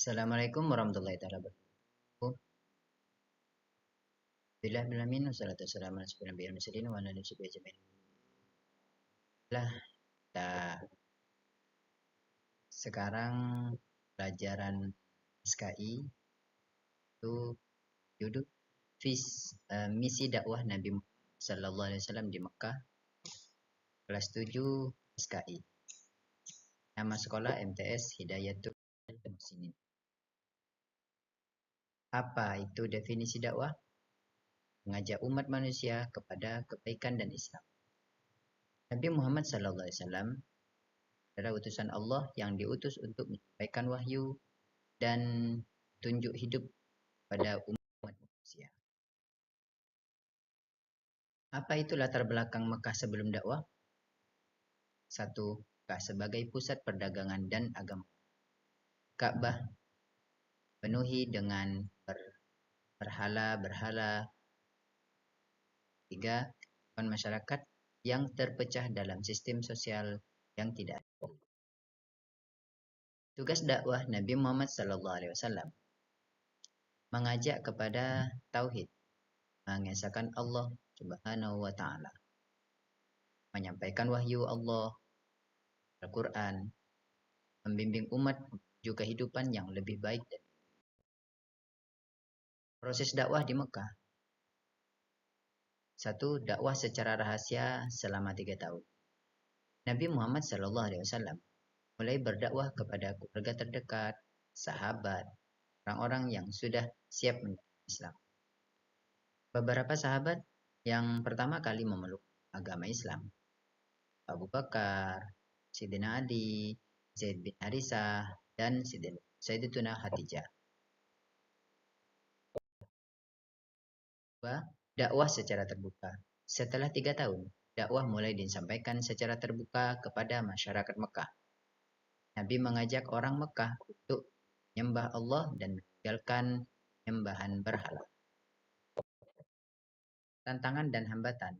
Assalamualaikum warahmatullahi wabarakatuh. Bismillahirrahmanirrahim. Wassalatu wassalamu ala asyrofil anbiya'i wal mursalin wa ala alihi washabihi ajmain. Kita sekarang pelajaran SKI itu judul misi dakwah Nabi Muhammad sallallahu alaihi wasallam di Mekah, kelas 7 SKI. Nama sekolah MTS Hidayatul Muslimin. Apa itu definisi dakwah? Mengajak umat manusia kepada kebaikan dan Islam. Nabi Muhammad SAW adalah utusan Allah yang diutus untuk menyampaikan wahyu dan tunjuk hidup pada umat manusia. Apa itu latar belakang Mekah sebelum dakwah? 1. Mekah sebagai pusat perdagangan dan agama. Ka'bah penuhi dengan berhala-berhala. 3. Masyarakat yang terpecah dalam sistem sosial yang tidak adil. Tugas dakwah Nabi Muhammad SAW mengajak kepada tauhid, mengesahkan Allah Subhanahu wa taala, menyampaikan wahyu Allah, Al-Quran, membimbing umat menuju kehidupan yang lebih baik. Proses dakwah di Mekah. 1. Dakwah secara rahasia selama 3 tahun. Nabi Muhammad SAW mulai berdakwah kepada keluarga terdekat, sahabat, orang-orang yang sudah siap menerima Islam. Beberapa sahabat yang pertama kali memeluk agama Islam: Abu Bakar, Sayyidina Ali, Zaid bin Harisah, dan Sayyidatuna Khadijah. Dakwah secara terbuka. Setelah 3 tahun, dakwah mulai disampaikan secara terbuka kepada masyarakat Mekah. Nabi mengajak orang Mekah untuk menyembah Allah dan meninggalkan penyembahan berhala. Tantangan dan hambatan.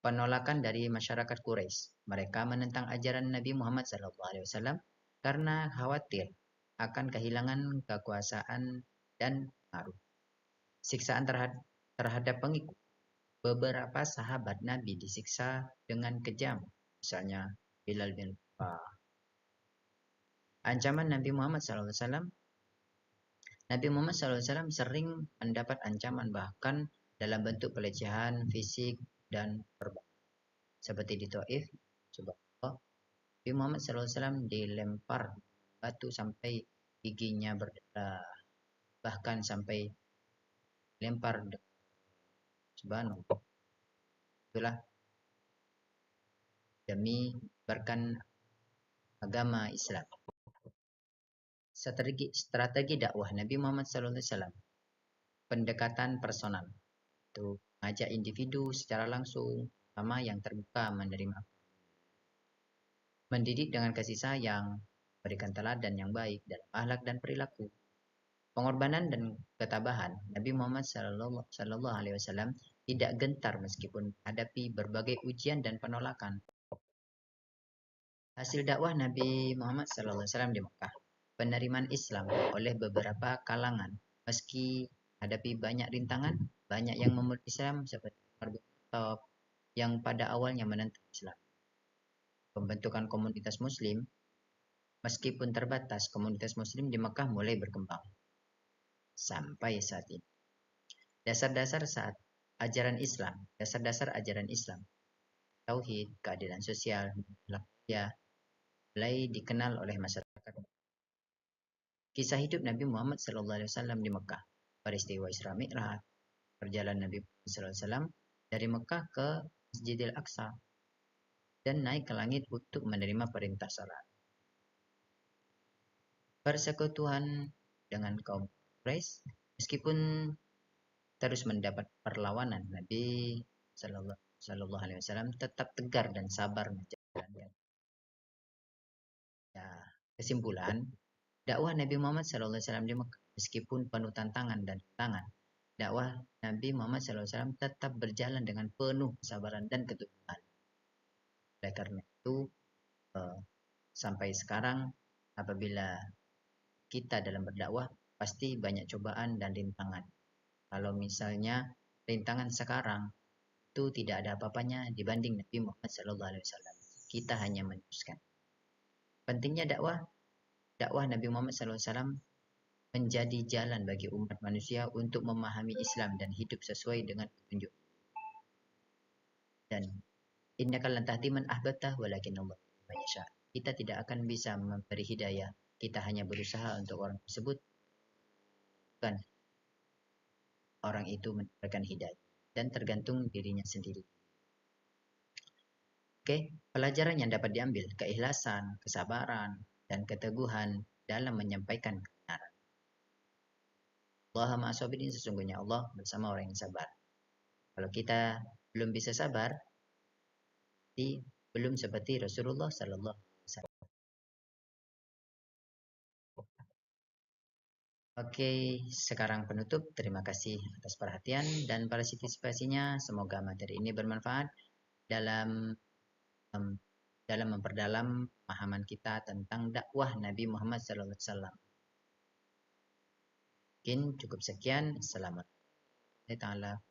Penolakan dari masyarakat Quraisy. Mereka menentang ajaran Nabi Muhammad SAW karena khawatir akan kehilangan kekuasaan dan pengaruh. Siksaan terhadap pengikut. Beberapa sahabat Nabi disiksa dengan kejam, misalnya Bilal bin Rabah. Ancaman Nabi Muhammad SAW. Nabi Muhammad SAW sering mendapat ancaman bahkan dalam bentuk pelecehan fisik dan verbal. Seperti di Taif, subhanallah, Nabi Muhammad SAW dilempar batu sampai giginya berdarah, bahkan sampai lempar. Subhanallah. Itulah demi menyebarkan agama Islam. Strategi dakwah Nabi Muhammad SAW. Pendekatan personal. Itu mengajak individu secara langsung, sama yang terbuka menerima. Mendidik dengan kasih sayang, berikan teladan yang baik dalam akhlak dan perilaku. Pengorbanan dan ketabahan. Nabi Muhammad SAW tidak gentar meskipun menghadapi berbagai ujian dan penolakan. Hasil dakwah Nabi Muhammad SAW di Mekah. Penerimaan Islam oleh beberapa kalangan. Meski hadapi banyak rintangan, banyak yang memeluk Islam seperti Umar bin Khattab yang pada awalnya menentang Islam. Pembentukan komunitas Muslim. Meskipun terbatas, komunitas Muslim di Mekah mulai berkembang sampai saat ini. Dasar-dasar ajaran Islam. Dasar-dasar ajaran Islam. Tauhid, keadilan sosial, mulai dikenal oleh masyarakat. Kisah hidup Nabi Muhammad SAW di Mekah. Peristiwa Isra Mi'raj. Perjalanan Nabi Muhammad SAW dari Mekah ke Masjidil Aqsa dan naik ke langit untuk menerima perintah salat. Persekutuan dengan kaum Quraisy. Meskipun terus mendapat perlawanan, Nabi Sallallahu Alaihi Wasallam tetap tegar dan sabar menjalankan. Kesimpulan, dakwah Nabi Muhammad SAW di Mekah meskipun penuh tantangan dan rintangan, dakwah Nabi Muhammad SAW tetap berjalan dengan penuh kesabaran dan keteguhan. Oleh karena itu, sampai sekarang apabila kita dalam berdakwah pasti banyak cobaan dan rintangan. Kalau misalnya rintangan sekarang itu tidak ada apa-apanya dibanding Nabi Muhammad SAW. Kita hanya meneruskan. Pentingnya dakwah Nabi Muhammad SAW menjadi jalan bagi umat manusia untuk memahami Islam dan hidup sesuai dengan petunjuk. Dan innaka lan tahdi man ahbabta walakin Allah man yasha. Kita tidak akan bisa memberi hidayah. Kita hanya berusaha untuk orang tersebut, bukan orang itu mendapatkan hidayah, dan tergantung dirinya sendiri. Oke, pelajaran yang dapat diambil, keikhlasan, kesabaran, dan keteguhan dalam menyampaikan kebenaran. Allah ma'asobirin, sesungguhnya Allah bersama orang yang sabar. Kalau kita belum bisa sabar, belum seperti Rasulullah Sallallahu Alaihi Wasallam. Oke, sekarang penutup. Terima kasih atas perhatian dan partisipasinya. Semoga materi ini bermanfaat dalam dalam memperdalam pemahaman kita tentang dakwah Nabi Muhammad SAW. Mungkin cukup sekian. Assalamualaikum warahmatullahi wabarakatuh.